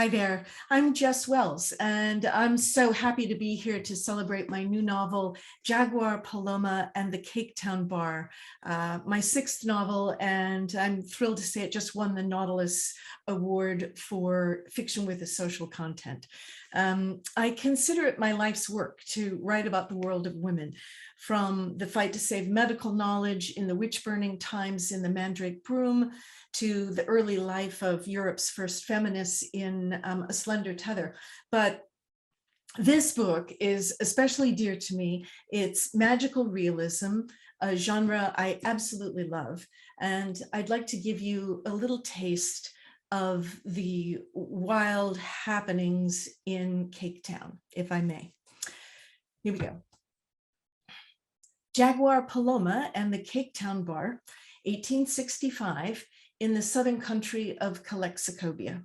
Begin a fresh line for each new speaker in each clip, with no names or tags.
Hi there, I'm Jess Wells, and I'm so happy to be here to celebrate my new novel, Jaguar, Paloma, and the Cake Town Bar, my sixth novel, and I'm thrilled to say it just won the Nautilus Award for fiction with a social content. I consider it my life's work to write about the world of women, from the fight to save medical knowledge in the witch-burning times in the Mandrake Broom, to the early life of Europe's first feminists in A Slender Tether. But this book is especially dear to me. It's magical realism, a genre I absolutely love. And I'd like to give you a little taste of the wild happenings in Cake Town, if I may. Here we go. Jaguar, Paloma, and the Cake Town Bar, 1865, in the southern country of Calexicogia.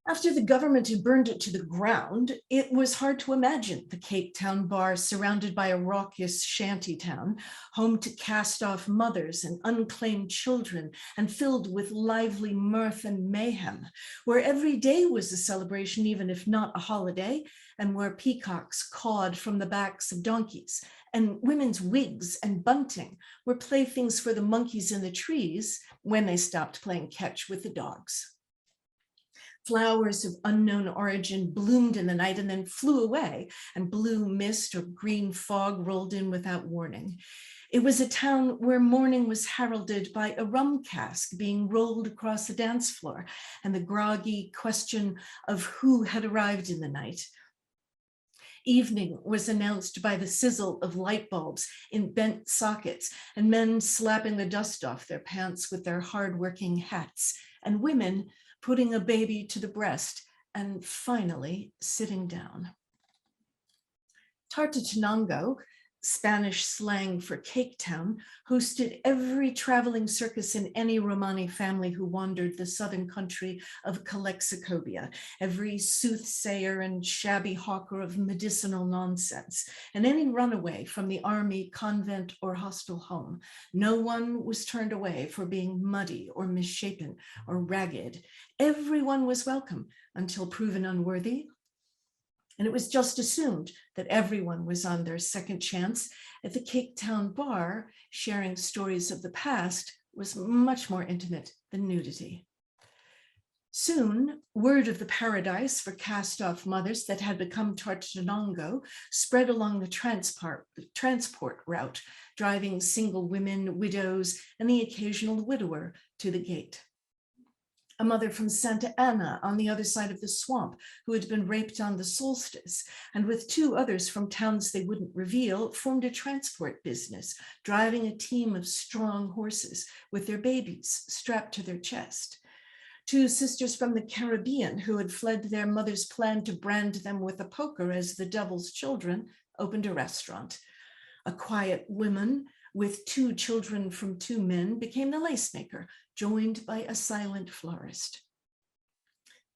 After the government had burned it to the ground, it was hard to imagine the Cake Town Bar surrounded by a raucous shanty town, home to cast-off mothers and unclaimed children, and filled with lively mirth and mayhem, where every day was a celebration, even if not a holiday, and where peacocks cawed from the backs of donkeys, and women's wigs and bunting were playthings for the monkeys in the trees when they stopped playing catch with the dogs. Flowers of unknown origin bloomed in the night and then flew away, and blue mist or green fog rolled in without warning. It was a town where morning was heralded by a rum cask being rolled across the dance floor and the groggy question of who had arrived in the night. Evening was announced by the sizzle of light bulbs in bent sockets and men slapping the dust off their pants with their hard-working hats, and women putting a baby to the breast and finally sitting down. Tartatenango, Spanish slang for Cake Town, hosted every traveling circus in any Romani family who wandered the southern country of Calexicogia, every soothsayer and shabby hawker of medicinal nonsense, and any runaway from the army, convent, or hostile home. No one was turned away for being muddy or misshapen or ragged. Everyone was welcome until proven unworthy. And it was just assumed that everyone was on their second chance. At the Cake Town Bar, sharing stories of the past was much more intimate than nudity. Soon, word of the paradise for cast-off mothers that had become Tartatenango spread along the transport route, driving single women, widows, and the occasional widower to the gate. A mother from Santa Ana on the other side of the swamp who had been raped on the solstice, and with two others from towns they wouldn't reveal, formed a transport business, driving a team of strong horses with their babies strapped to their chest. Two sisters from the Caribbean who had fled their mother's plan to brand them with a poker as the devil's children opened a restaurant. A quiet woman with two children from two men became the lace maker, joined by a silent florist.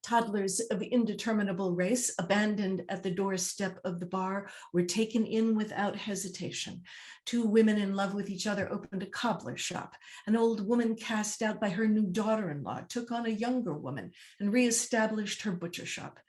Toddlers of indeterminable race, abandoned at the doorstep of the bar, were taken in without hesitation. Two women in love with each other opened a cobbler shop. An old woman cast out by her new daughter-in-law took on a younger woman and reestablished her butcher shop.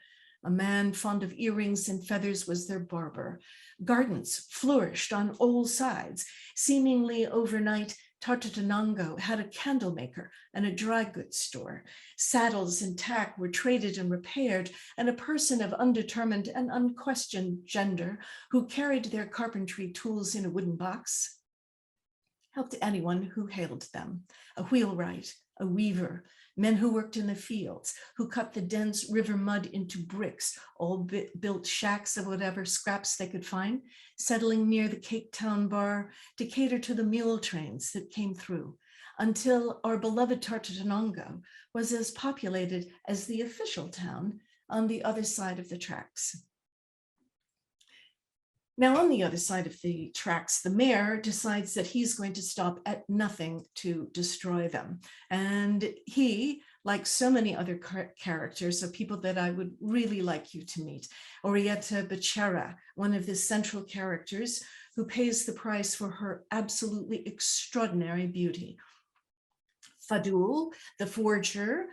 A man fond of earrings and feathers was their barber. Gardens flourished on all sides. Seemingly overnight, Tartatenango had a candle maker and a dry goods store. Saddles and tack were traded and repaired, and a person of undetermined and unquestioned gender who carried their carpentry tools in a wooden box helped anyone who hailed them. A wheelwright, a weaver, men who worked in the fields, who cut the dense river mud into bricks, all built shacks of whatever scraps they could find, settling near the Cake Town Bar to cater to the mule trains that came through, until our beloved Tartatenango was as populated as the official town on the other side of the tracks. Now, on the other side of the tracks, the mayor decides that he's going to stop at nothing to destroy them. And he, like so many other characters of people that I would really like you to meet, Orietta Becerra, one of the central characters who pays the price for her absolutely extraordinary beauty. Fadul, the forger,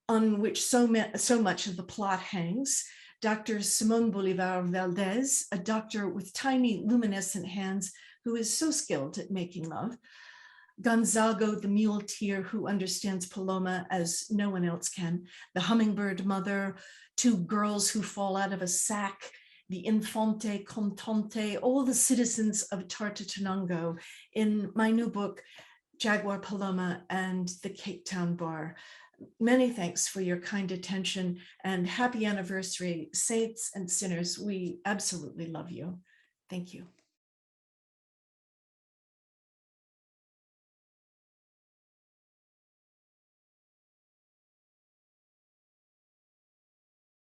on which so much of the plot hangs. Dr. Simon Bolivar Valdez, a doctor with tiny luminescent hands who is so skilled at making love. Gonzago, the muleteer who understands Paloma as no one else can. The hummingbird mother, two girls who fall out of a sack, the Infante Contante, all the citizens of Tartatanango in my new book, Jaguar Paloma and the Cape Town Bar. Many thanks for your kind attention and happy anniversary, saints and sinners. We absolutely love you. Thank you.